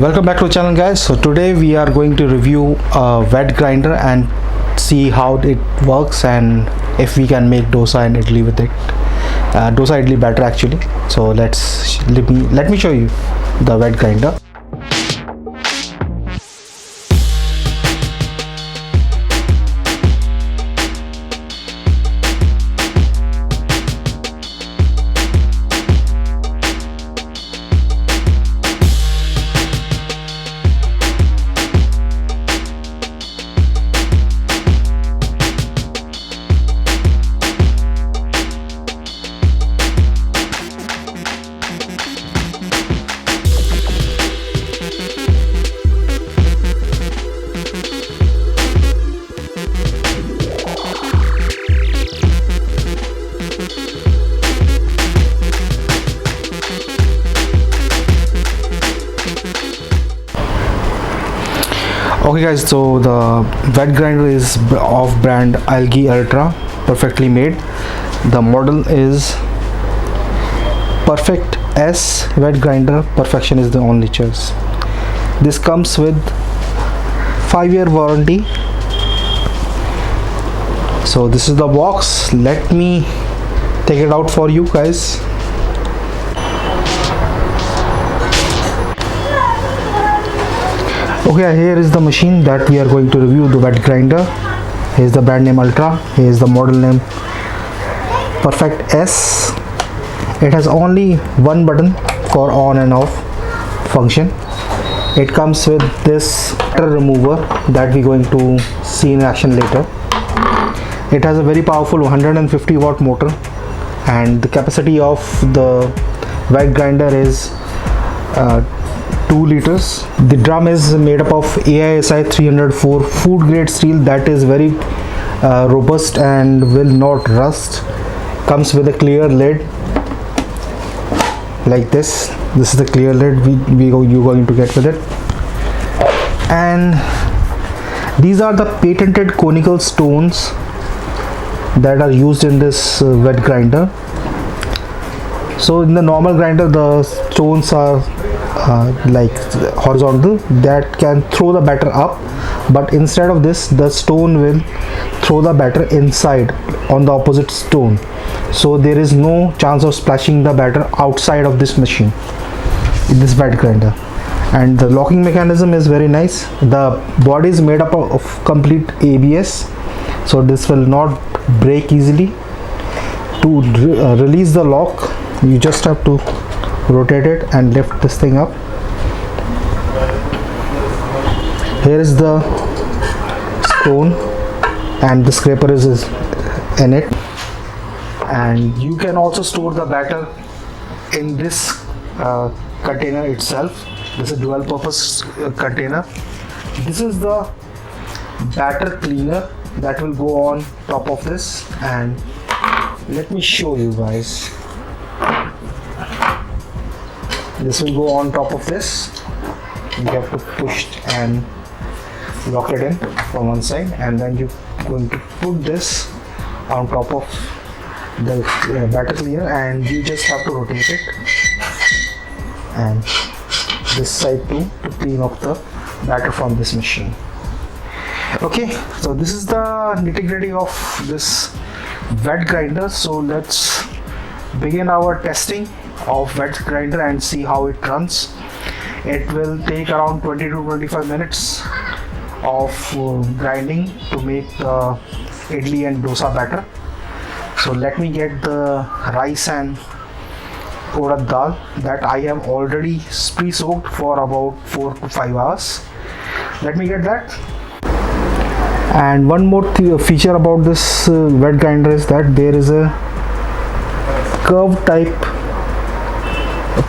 Welcome back to the channel, guys. So today we are going to review a wet grinder and see how it works and if we can make dosa and idli with it. Dosa idli batter actually. So let me show you the wet grinder. Okay guys, so the wet grinder is of brand Elgi Ultra Perfectly Made. The model is Perfect S wet grinder. Perfection is the only choice. This comes with 5-year warranty. So this is the box. Let me take it out for you guys. Okay, here is the machine that we are going to review, the wet grinder. Here is the brand name Ultra. Here is the model name Perfect S. It has only one button for on and off function. It comes with this water remover that we're going to see in action later. It has a very powerful 150 watt motor, and the capacity of the wet grinder is 2 liters. The drum is made up of AISI 304 food grade steel that is very robust and will not rust. Comes with a clear lid like this. This is the clear lid you're going to get with it. And these are the patented conical stones that are used in this wet grinder. So in the normal grinder, the stones are like horizontal that can throw the batter up, but instead of this, the stone will throw the batter inside on the opposite stone, so there is no chance of splashing the batter outside of this machine in this wet grinder. And the locking mechanism is very nice. The body is made up of complete ABS, so this will not break easily. To release the lock, you just have to rotate it and lift this thing up. Here is the stone and the scraper is in it, and you can also store the batter in this container itself. This is a dual purpose container. This is the batter cleaner that will go on top of this, and let me show you guys. This will go on top of this. You have to push and lock it in from one side, and then you're going to put this on top of the batter cleaner, and you just have to rotate it and this side too to clean up the batter from this machine. Okay, so this is the nitty-gritty of this wet grinder. So let's begin our testing of wet grinder and see how it runs. It will take around 20 to 25 minutes of grinding to make the idli and dosa batter. So let me get the rice and urad dal that I have already pre-soaked for about 4 to 5 hours. Let me get that. And one more feature about this wet grinder is that there is a curved type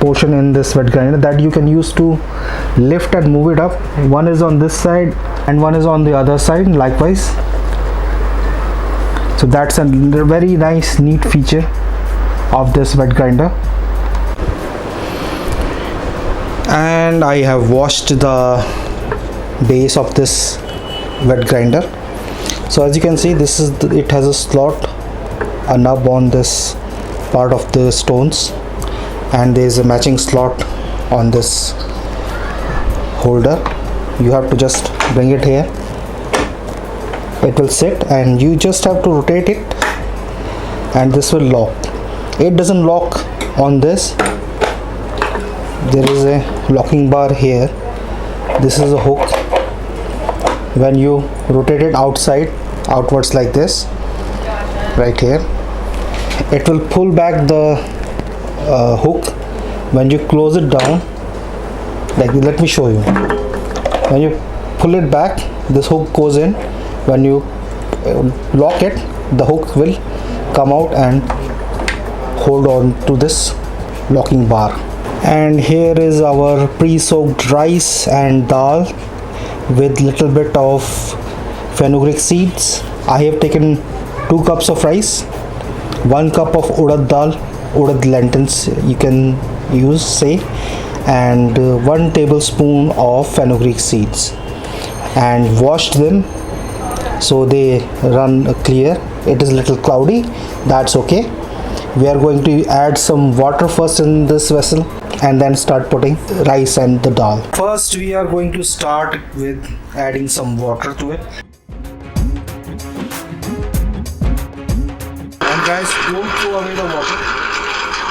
portion in this wet grinder that you can use to lift and move it up. One is on this side and one is on the other side likewise. So that's a very nice neat feature of this wet grinder. And I have washed the base of this wet grinder. So as you can see, this is it has a slot, a nub on this part of the stones, and there is a matching slot on this holder. You have to just bring it here. It will sit and you just have to rotate it and this will lock. It doesn't lock on this. There is a locking bar here. This is a hook. When you rotate it outwards like this, right here, it will pull back the hook. When you close it down, like, let me show you. When you pull it back, this hook goes in. When you lock it, the hook will come out and hold on to this locking bar. And here is our pre-soaked rice and dal with little bit of fenugreek seeds. I have taken 2 cups of rice, 1 cup of urad lentils you can use, say, and 1 tablespoon of fenugreek seeds, and washed them so they run clear. It is a little cloudy, that's okay. We are going to add some water first in this vessel and then start putting rice and the dal. First we are going to start with adding some water to it. And guys, don't throw away the water.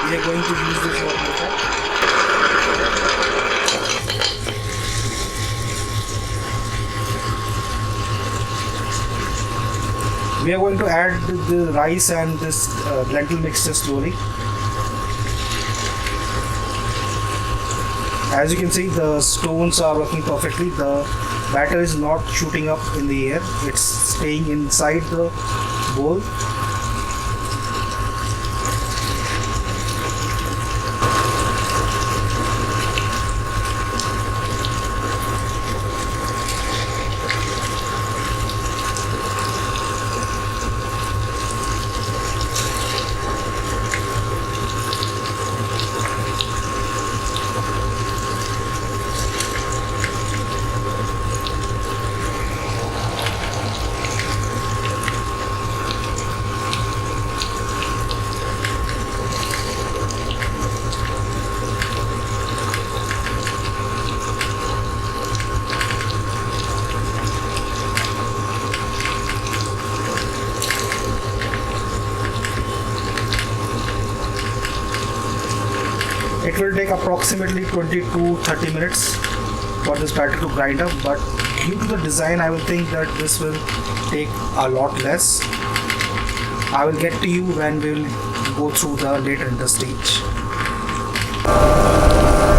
We are going to use this water later. We are going to add the rice and this lentil mixture slowly. As you can see, the stones are working perfectly. The batter is not shooting up in the air. It's staying inside the bowl. It will take approximately 20 to 30 minutes for this batter to grind up, but due to the design I will think that this will take a lot less. I will get to you when we will go through the later in the stage.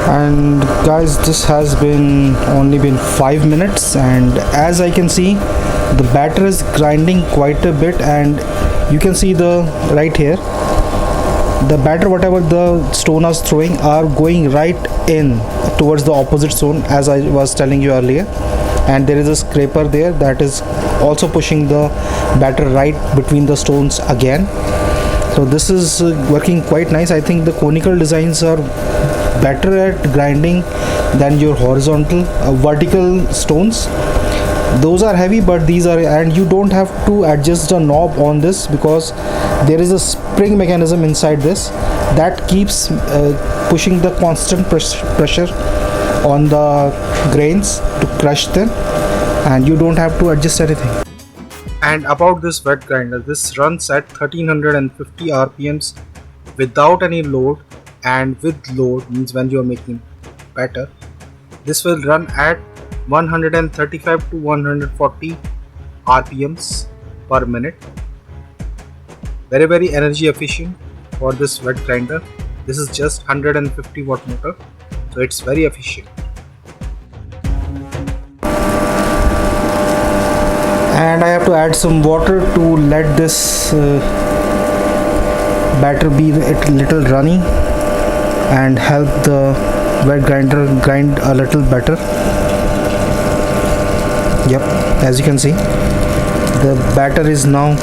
And guys, this has only been 5 minutes, and as I can see, the batter is grinding quite a bit, and you can see the right here, the batter, whatever the stone is throwing, are going right in towards the opposite stone, as I was telling you earlier. And there is a scraper there that is also pushing the batter right between the stones again. So this is working quite nice. I think the conical designs are better at grinding than your horizontal vertical stones. Those are heavy, but these are, and you don't have to adjust the knob on this because there is a spring mechanism inside this that keeps pushing the constant pressure on the grains to crush them, and you don't have to adjust anything. And about this wet grinder, this runs at 1350 rpms without any load, and with load means when you are making batter, this will run at 135 to 140 rpms per minute. Very energy efficient for this wet grinder. This is just 150 watt motor, so it's very efficient. And I have to add some water to let this batter be a little runny and help the wet grinder grind a little better. Yep, as you can see, the batter is now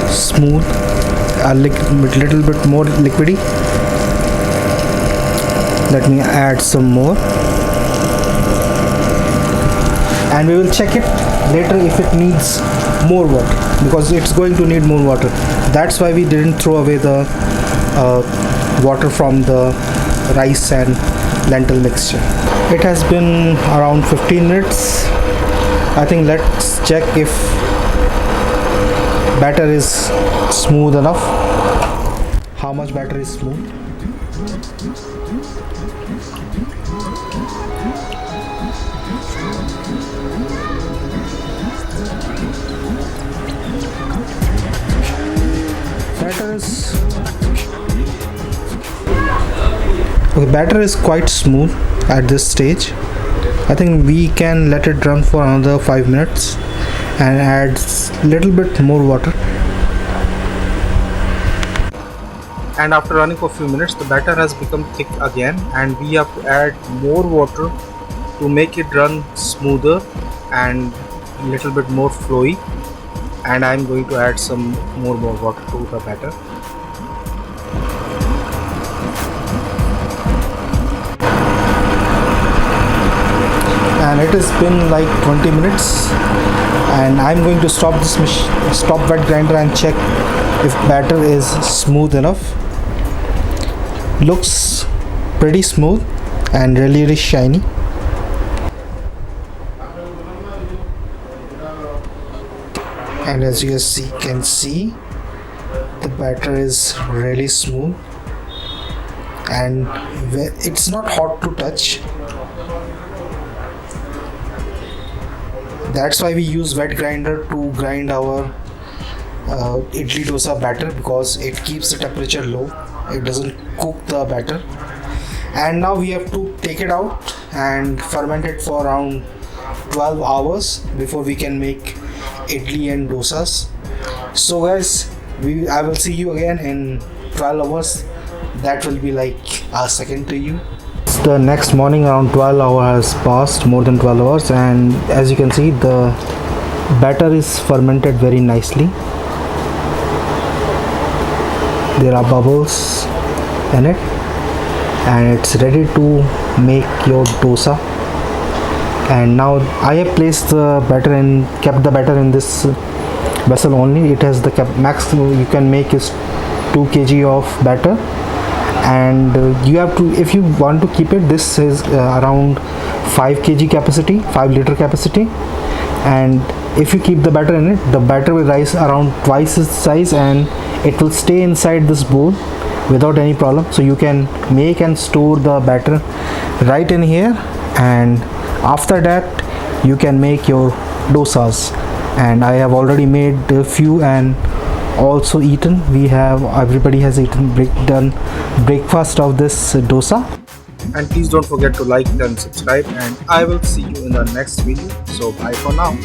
smooth, a little bit more liquidy. Let me add some more, and we will check it later if it needs more water, because it's going to need more water. That's why we didn't throw away the water from the rice and lentil mixture. It has been around 15 minutes. I think let's check if batter is smooth enough. How much batter is smooth? Batter is quite smooth at this stage. I think we can let it run for another 5 minutes and add little bit more water. And after running for a few minutes, the batter has become thick again, and we have to add more water to make it run smoother and little bit more flowy. And I'm going to add some more water to the batter. And it has been like 20 minutes, and I'm going to stop this stop wet grinder and check if batter is smooth enough. Looks pretty smooth and really shiny. And as you guys can see, the batter is really smooth and it's not hot to touch. That's why we use wet grinder to grind our idli dosa batter, because it keeps the temperature low. It doesn't cook the batter. And now we have to take it out and ferment it for around 12 hours before we can make idli and dosas. So guys, I will see you again in 12 hours. That will be like a second to you. The next morning, around 12 hours has passed, more than 12 hours, and as you can see, the batter is fermented very nicely. There are bubbles in it, and it's ready to make your dosa. And now I have placed the batter and kept the batter in this vessel only. It has the maximum you can make is 2 kg of batter. And you have to, if you want to keep it, this is around 5 kg capacity, 5 liter capacity, and if you keep the batter in it, the batter will rise around twice its size and it will stay inside this bowl without any problem. So you can make and store the batter right in here, and after that you can make your dosas. And I have already made a few and also eaten. Everybody has done breakfast of this dosa. And please don't forget to like and subscribe, and I will see you in the next video. So bye for now.